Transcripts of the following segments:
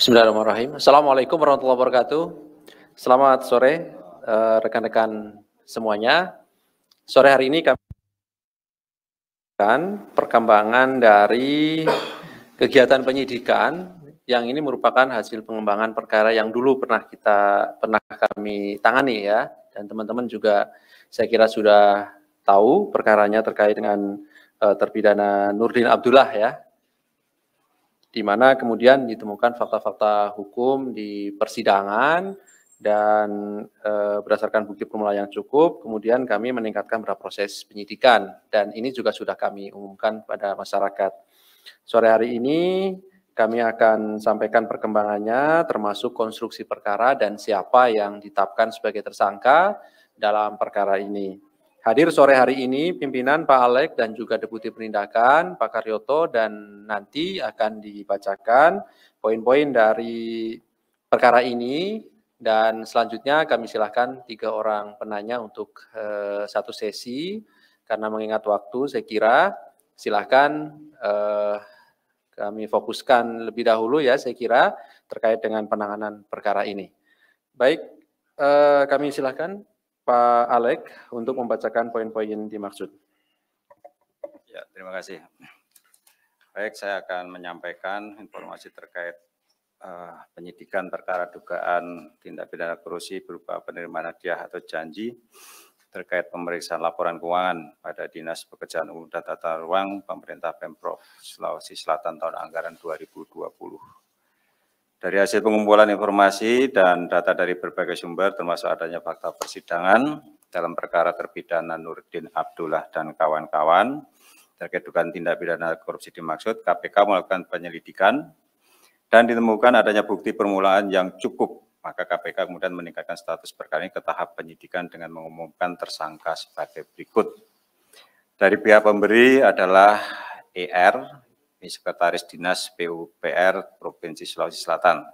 Bismillahirrahmanirrahim. Assalamualaikum warahmatullahi wabarakatuh. Selamat sore rekan-rekan semuanya. Sore hari ini kami akan perkembangan dari kegiatan penyidikan yang ini merupakan hasil pengembangan perkara yang dulu pernah kami tangani ya, dan teman-teman juga saya kira sudah tahu perkaranya terkait dengan terpidana Nurdin Abdullah ya, di mana kemudian ditemukan fakta-fakta hukum di persidangan dan berdasarkan bukti permulaan yang cukup, kemudian kami meningkatkan proses penyidikan dan ini juga sudah kami umumkan pada masyarakat. Sore hari ini kami akan sampaikan perkembangannya termasuk konstruksi perkara dan siapa yang ditetapkan sebagai tersangka dalam perkara ini. Hadir sore hari ini pimpinan Pak Alek dan juga Deputi Penindakan Pak Karyoto, dan nanti akan dibacakan poin-poin dari perkara ini dan selanjutnya kami silakan 3 orang penanya untuk satu sesi. Karena mengingat waktu saya kira silakan kami fokuskan lebih dahulu ya saya kira terkait dengan penanganan perkara ini. Baik, kami silakan Pak Alek untuk membacakan poin-poin dimaksud. Ya, terima kasih. Baik, saya akan menyampaikan informasi terkait penyidikan perkara dugaan tindak pidana korupsi berupa penerimaan hadiah atau janji terkait pemeriksaan laporan keuangan pada Dinas Pekerjaan Umum dan Tata Ruang Pemerintah Pemprov Sulawesi Selatan tahun anggaran 2020. Dari hasil pengumpulan informasi dan data dari berbagai sumber termasuk adanya fakta persidangan dalam perkara terpidana Nurdin Abdullah dan kawan-kawan terkait dugaan tindak pidana korupsi dimaksud, KPK melakukan penyelidikan dan ditemukan adanya bukti permulaan yang cukup, maka KPK kemudian meningkatkan status perkara ini ke tahap penyidikan dengan mengumumkan tersangka sebagai berikut. Dari pihak pemberi adalah ER, Sekretaris Dinas PUPR Provinsi Sulawesi Selatan.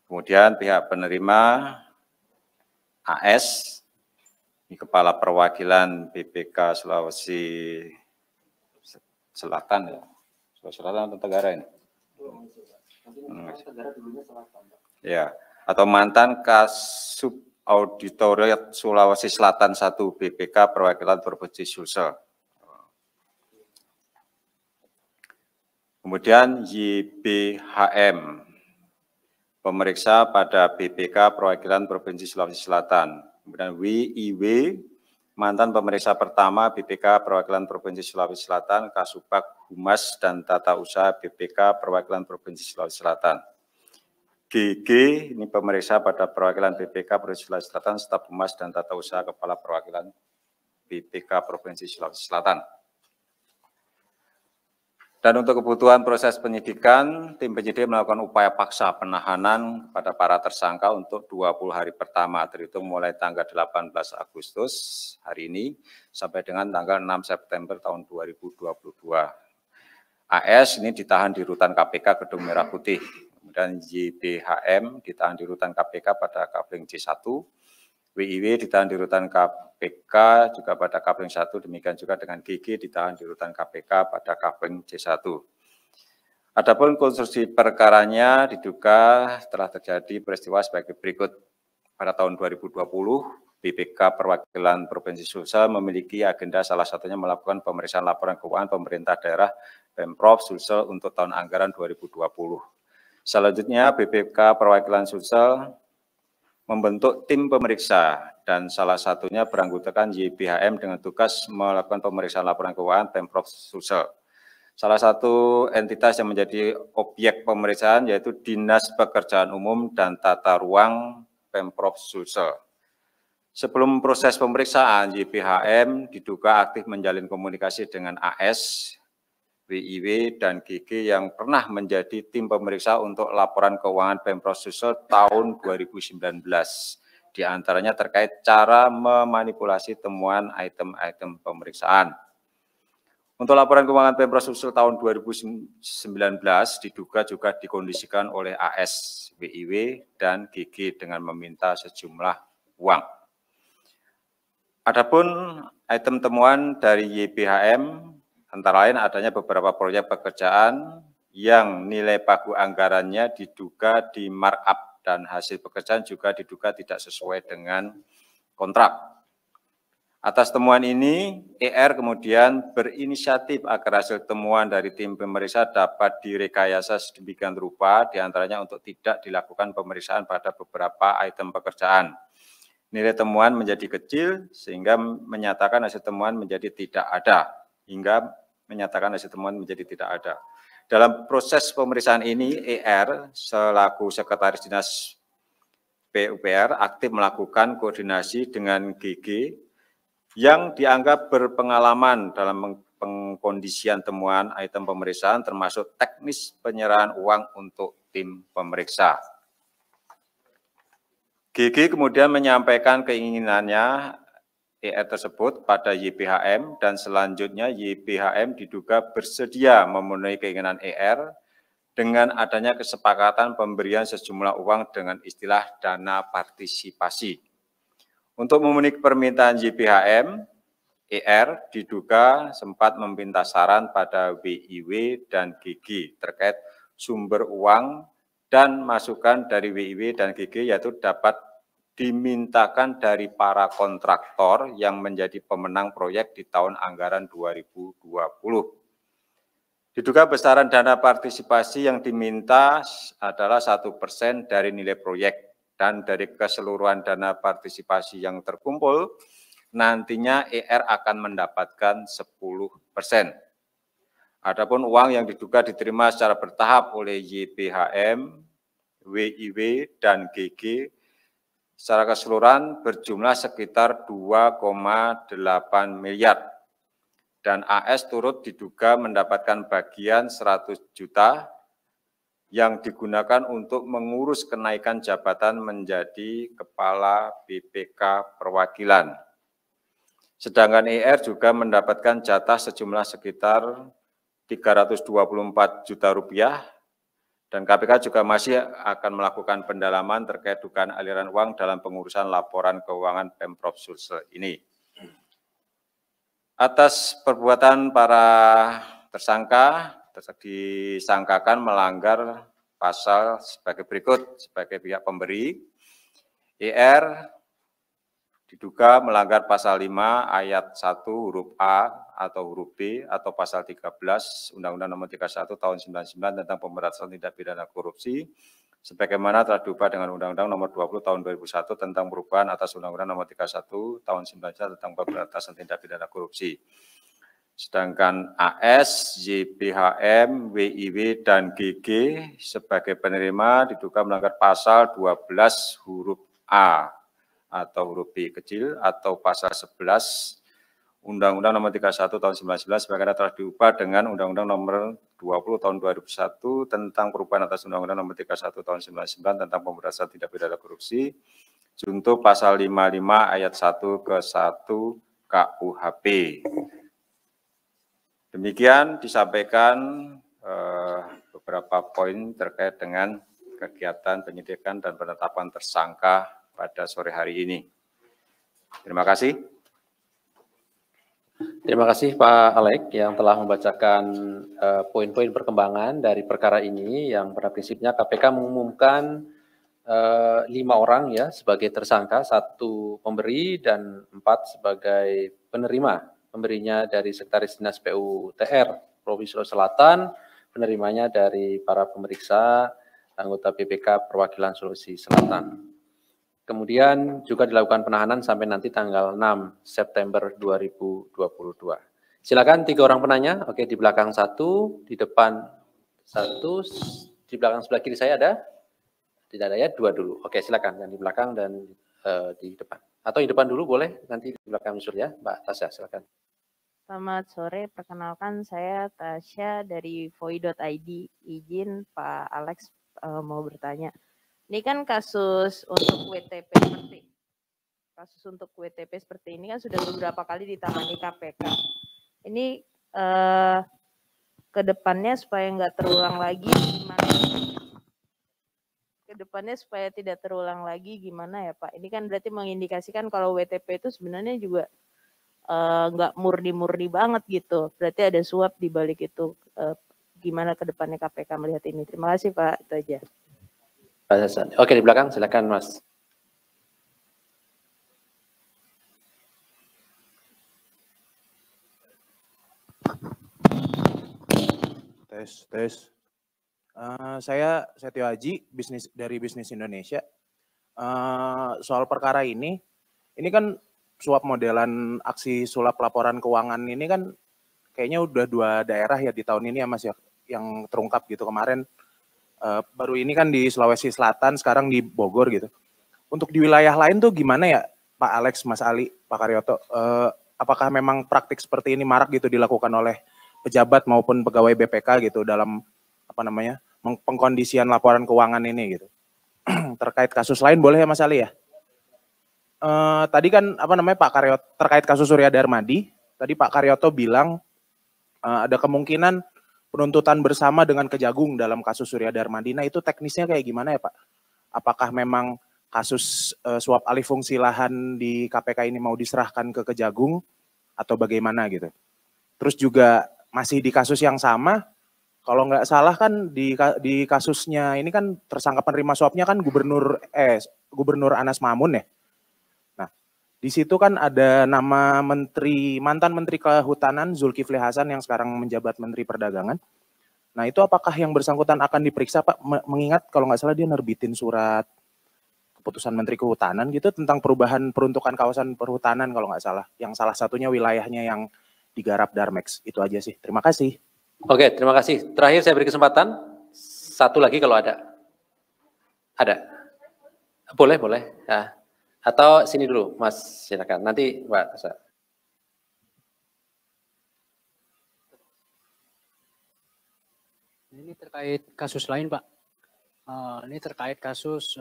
Kemudian pihak penerima AS, ini Kepala Perwakilan BPK Sulawesi Selatan ya, Sulawesi Selatan atau Tenggara ini? Ya, atau mantan Kasub Auditoriat Sulawesi Selatan 1 BPK Perwakilan Provinsi Sulsel. Kemudian YBHM, pemeriksa pada BPK Perwakilan Provinsi Sulawesi Selatan. Kemudian WIW, mantan pemeriksa pertama BPK Perwakilan Provinsi Sulawesi Selatan, Kasubag Humas dan Tata Usaha BPK Perwakilan Provinsi Sulawesi Selatan. GG, ini pemeriksa pada perwakilan BPK Provinsi Sulawesi Selatan, Staf Humas dan Tata Usaha Kepala Perwakilan BPK Provinsi Sulawesi Selatan. Dan untuk kebutuhan proses penyidikan, tim penyidik melakukan upaya paksa penahanan kepada para tersangka untuk 20 hari pertama, terhitung mulai tanggal 18 Agustus hari ini, sampai dengan tanggal 6 September tahun 2022. AS ini ditahan di rutan KPK Gedung Merah Putih, kemudian YBHM ditahan di rutan KPK pada Kapling C1, WIW ditahan di rutan KPK juga pada Kapling 1, demikian juga dengan GG ditahan di rutan KPK pada Kapling C1. Adapun konstruksi perkaranya diduga telah terjadi peristiwa sebagai berikut. Pada tahun 2020, BPK Perwakilan Provinsi Sulsel memiliki agenda salah satunya melakukan pemeriksaan laporan keuangan pemerintah daerah Pemprov Sulsel untuk tahun anggaran 2020. Selanjutnya, BPK Perwakilan Sulsel membentuk tim pemeriksa dan salah satunya beranggotakan YBHM dengan tugas melakukan pemeriksaan laporan keuangan Pemprov Sulsel. Salah satu entitas yang menjadi objek pemeriksaan yaitu Dinas Pekerjaan Umum dan Tata Ruang Pemprov Sulsel. Sebelum proses pemeriksaan, YBHM diduga aktif menjalin komunikasi dengan AS, WIW, dan GG yang pernah menjadi tim pemeriksa untuk laporan keuangan Pemprov Sulsel tahun 2019. Di antaranya terkait cara memanipulasi temuan item-item pemeriksaan. Untuk laporan keuangan Pemprov Sulsel tahun 2019 diduga juga dikondisikan oleh AS, WIW, dan GG dengan meminta sejumlah uang. Adapun item temuan dari YBHM antara lain adanya beberapa proyek pekerjaan yang nilai pagu anggarannya diduga di markup dan hasil pekerjaan juga diduga tidak sesuai dengan kontrak. Atas temuan ini, ER kemudian berinisiatif agar hasil temuan dari tim pemeriksa dapat direkayasa sedemikian rupa, diantaranya untuk tidak dilakukan pemeriksaan pada beberapa item pekerjaan. Nilai temuan menjadi kecil sehingga menyatakan hasil temuan menjadi tidak ada, hingga menyatakan hasil temuan menjadi tidak ada. Dalam proses pemeriksaan ini, ER selaku Sekretaris Dinas PUPR aktif melakukan koordinasi dengan GG yang dianggap berpengalaman dalam pengkondisian temuan item pemeriksaan termasuk teknis penyerahan uang untuk tim pemeriksa. GG kemudian menyampaikan keinginannya ER tersebut pada YPHM dan selanjutnya YPHM diduga bersedia memenuhi keinginan ER dengan adanya kesepakatan pemberian sejumlah uang dengan istilah dana partisipasi. Untuk memenuhi permintaan YPHM, ER diduga sempat meminta saran pada WIW dan GG terkait sumber uang dan masukan dari WIW dan GG yaitu dapat dimintakan dari para kontraktor yang menjadi pemenang proyek di tahun anggaran 2020. Diduga besaran dana partisipasi yang diminta adalah 1% dari nilai proyek dan dari keseluruhan dana partisipasi yang terkumpul, nantinya ER akan mendapatkan 10%. Adapun uang yang diduga diterima secara bertahap oleh YPHM, WIW, dan GG secara keseluruhan berjumlah sekitar 2,8 miliar. Dan AS turut diduga mendapatkan bagian 100 juta yang digunakan untuk mengurus kenaikan jabatan menjadi Kepala BPK Perwakilan. Sedangkan ER juga mendapatkan jatah sejumlah sekitar 324 juta rupiah dan KPK juga masih akan melakukan pendalaman terkait dugaan aliran uang dalam pengurusan laporan keuangan Pemprov Sulsel ini. Atas perbuatan para tersangka disangkakan melanggar pasal sebagai berikut. Sebagai pihak pemberi, ER diduga melanggar pasal 5 ayat 1 huruf A atau huruf B atau pasal 13 Undang-Undang Nomor 31 Tahun 99 tentang pemberantasan tindak pidana korupsi sebagaimana telah diubah dengan Undang-Undang Nomor 20 Tahun 2001 tentang perubahan atas Undang-Undang Nomor 31 Tahun 99 tentang pemberantasan tindak pidana korupsi. Sedangkan AS, YPHM, WIW, dan GG sebagai penerima diduga melanggar pasal 12 huruf A atau huruf B kecil atau pasal 11 Undang-Undang Nomor 31 Tahun 1999 sebagaimana telah diubah dengan Undang-Undang Nomor 20 Tahun 2001 tentang perubahan atas Undang-Undang Nomor 31 Tahun 1999 tentang pemberantasan tindak pidana korupsi junto pasal 55 ayat 1 ke 1 KUHP. Demikian disampaikan beberapa poin terkait dengan kegiatan penyidikan dan penetapan tersangka pada sore hari ini. Terima kasih. Terima kasih Pak Alek yang telah membacakan poin-poin perkembangan dari perkara ini yang pada prinsipnya KPK mengumumkan 5 orang ya sebagai tersangka, 1 pemberi dan 4 sebagai penerima. Pemberinya dari Sekretaris Dinas PUTR Provinsi Sulawesi Selatan, penerimanya dari para pemeriksa anggota BPK Perwakilan Sulawesi Selatan. Kemudian juga dilakukan penahanan sampai nanti tanggal 6 September 2022. Silakan 3 orang penanya. Oke, di belakang 1, di depan 1, di belakang sebelah kiri saya ada? Tidak ada ya, 2 dulu. Oke, silakan yang di belakang dan di depan. Atau yang depan dulu boleh, nanti di belakang usul ya, Mbak Tasya, silakan. Selamat sore, perkenalkan saya Tasya dari voi.id. Izin Pak Alex mau bertanya. Ini kan kasus untuk WTP seperti ini kan sudah beberapa kali ditangani KPK. Ini kedepannya supaya nggak terulang lagi gimana? Kedepannya supaya tidak terulang lagi gimana ya Pak? Ini kan berarti mengindikasikan kalau WTP itu sebenarnya juga nggak murni-murni banget gitu. Berarti ada suap di balik itu. gimana ke depannya KPK melihat ini. Terima kasih Pak, itu aja. Oke, di belakang silakan Mas. Tes. Saya Setio Haji, dari Bisnis Indonesia. Soal perkara ini kan suap modelan aksi sulap laporan keuangan ini kan kayaknya udah 2 daerah ya di tahun ini ya Mas ya, yang terungkap gitu. Kemarin baru ini kan di Sulawesi Selatan, sekarang di Bogor gitu. Untuk di wilayah lain tuh gimana ya Pak Alex, Mas Ali, Pak Karyoto? Apakah memang praktik seperti ini marak gitu dilakukan oleh pejabat maupun pegawai BPK gitu dalam pengkondisian laporan keuangan ini gitu? Terkait kasus lain boleh ya Mas Ali ya? Tadi kan Pak Karyoto terkait kasus Surya Darmadi, tadi Pak Karyoto bilang ada kemungkinan penuntutan bersama dengan Kejagung dalam kasus Surya Darmadi. Nah itu teknisnya kayak gimana ya Pak? Apakah memang kasus suap alih fungsi lahan di KPK ini mau diserahkan ke Kejagung atau bagaimana gitu? Terus juga masih di kasus yang sama, kalau nggak salah kan di kasusnya ini kan tersangka penerima suapnya kan Gubernur Anas Mamun ya. Nah, di situ kan ada nama mantan Menteri Kehutanan Zulkifli Hasan yang sekarang menjabat Menteri Perdagangan. Nah, itu apakah yang bersangkutan akan diperiksa Pak? Mengingat kalau nggak salah dia nerbitin surat keputusan Menteri Kehutanan gitu tentang perubahan peruntukan kawasan perhutanan kalau nggak salah. Yang salah satunya wilayahnya yang digarap Darmex. Itu aja sih. Terima kasih. Oke, terima kasih. Terakhir saya beri kesempatan, satu lagi kalau ada. Ada? Boleh. Ya. Atau sini dulu, Mas, silakan. Nanti Mbak Tasa. Ini terkait kasus lain, Pak. Ini terkait kasus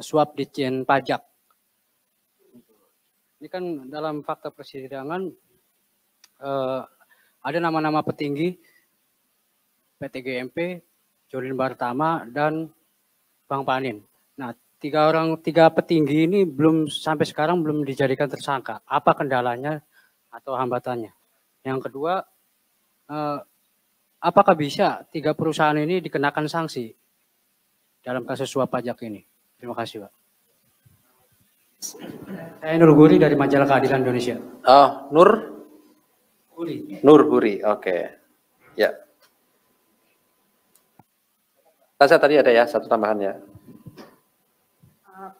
suap Ditjen Pajak. Ini kan dalam fakta persidangan ada nama-nama petinggi PT GMP, Jolin Bartama, dan Bang Panin. Nah, tiga petinggi ini sampai sekarang belum dijadikan tersangka. Apa kendalanya atau hambatannya? Yang kedua, apakah bisa 3 perusahaan ini dikenakan sanksi dalam kasus suap pajak ini? Terima kasih, Pak. Saya Nur Huri dari Majalah Keadilan Indonesia. Oh, Nur Huri, oke. Ya. Tasa tadi ada ya, satu tambahan ya.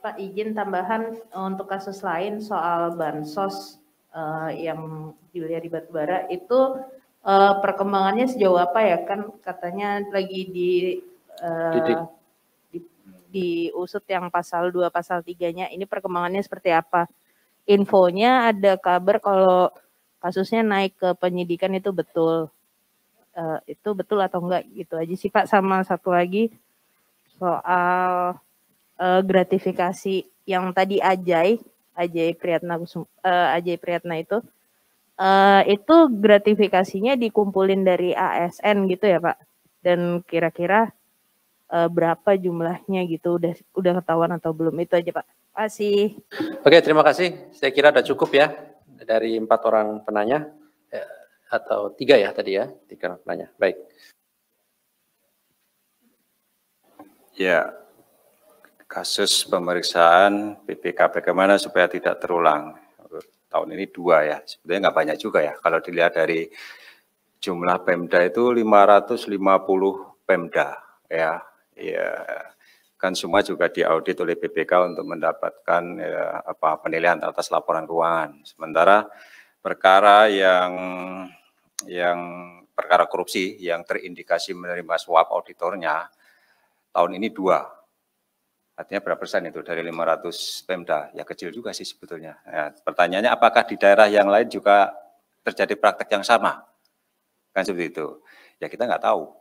Pak, izin tambahan untuk kasus lain soal bansos yang di wilayah di Batubara itu perkembangannya sejauh apa ya? Kan katanya lagi diusut yang pasal 2, pasal 3-nya. Ini perkembangannya seperti apa? Infonya ada kabar kalau kasusnya naik ke penyidikan itu betul. Itu betul atau enggak gitu aja sih Pak. Sama satu lagi soal gratifikasi yang tadi Ajay Priyatna itu gratifikasinya dikumpulin dari ASN gitu ya Pak, dan kira-kira berapa jumlahnya gitu, udah ketahuan atau belum? Itu aja Pak. Terima kasih. Oke, terima kasih. Saya kira sudah cukup ya dari 4 orang penanya. Atau 3 ya tadi ya, 3 orang penanya. Baik. Ya, kasus pemeriksaan BPK bagaimana supaya tidak terulang. Tahun ini 2 ya, sebenarnya nggak banyak juga ya. Kalau dilihat dari jumlah Pemda itu 550 Pemda ya. Ya, kan semua juga diaudit oleh BPK untuk mendapatkan penilaian atas laporan keuangan. Sementara perkara yang perkara korupsi yang terindikasi menerima suap auditornya tahun ini 2. Artinya berapa persen itu dari 500 Pemda? Ya kecil juga sih sebetulnya. Ya, pertanyaannya apakah di daerah yang lain juga terjadi praktek yang sama? Kan seperti itu. Ya kita nggak tahu.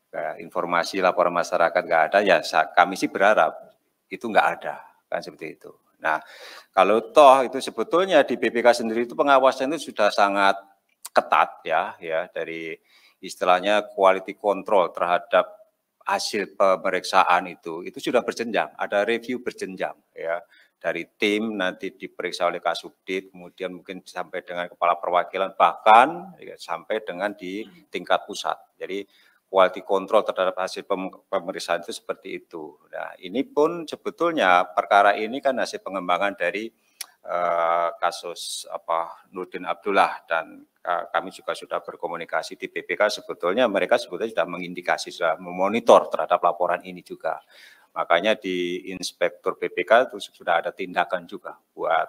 Ya, informasi laporan masyarakat nggak ada, ya kami sih berharap itu nggak ada. Kan seperti itu. Nah, kalau toh itu sebetulnya di BPK sendiri itu pengawasan itu sudah sangat ketat ya dari istilahnya quality control terhadap hasil pemeriksaan itu sudah berjenjang, ada review berjenjang ya, dari tim nanti diperiksa oleh Kasubdit, kemudian mungkin sampai dengan kepala perwakilan, bahkan ya, sampai dengan di tingkat pusat. Jadi quality control terhadap hasil pemeriksaan itu seperti itu. Nah, ini pun sebetulnya perkara ini kan hasil pengembangan dari kasus Nurdin Abdullah, dan kami juga sudah berkomunikasi di BPK, sebetulnya mereka sudah mengindikasi, sudah memonitor terhadap laporan ini juga. Makanya di Inspektur BPK itu sudah ada tindakan juga buat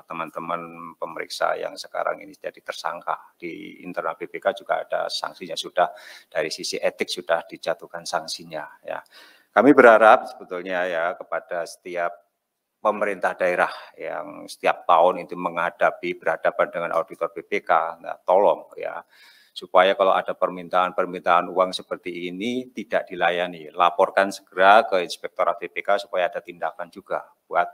teman-teman pemeriksa yang sekarang ini jadi tersangka. Di internal BPK juga ada sanksinya, sudah dari sisi etik sudah dijatuhkan sanksinya. Ya, kami berharap sebetulnya ya kepada setiap pemerintah daerah yang setiap tahun itu berhadapan dengan auditor BPK, nah, tolong ya, supaya kalau ada permintaan uang seperti ini tidak dilayani, laporkan segera ke Inspektorat BPK supaya ada tindakan juga buat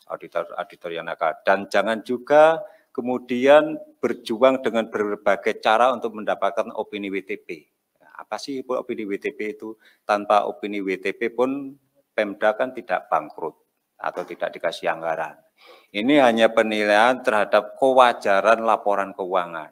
auditor yang nakal. Dan jangan juga kemudian berjuang dengan berbagai cara untuk mendapatkan opini WTP. Apa sih opini WTP itu? Tanpa opini WTP pun Pemda kan tidak bangkrut atau tidak dikasih anggaran. Ini hanya penilaian terhadap kewajaran laporan keuangan.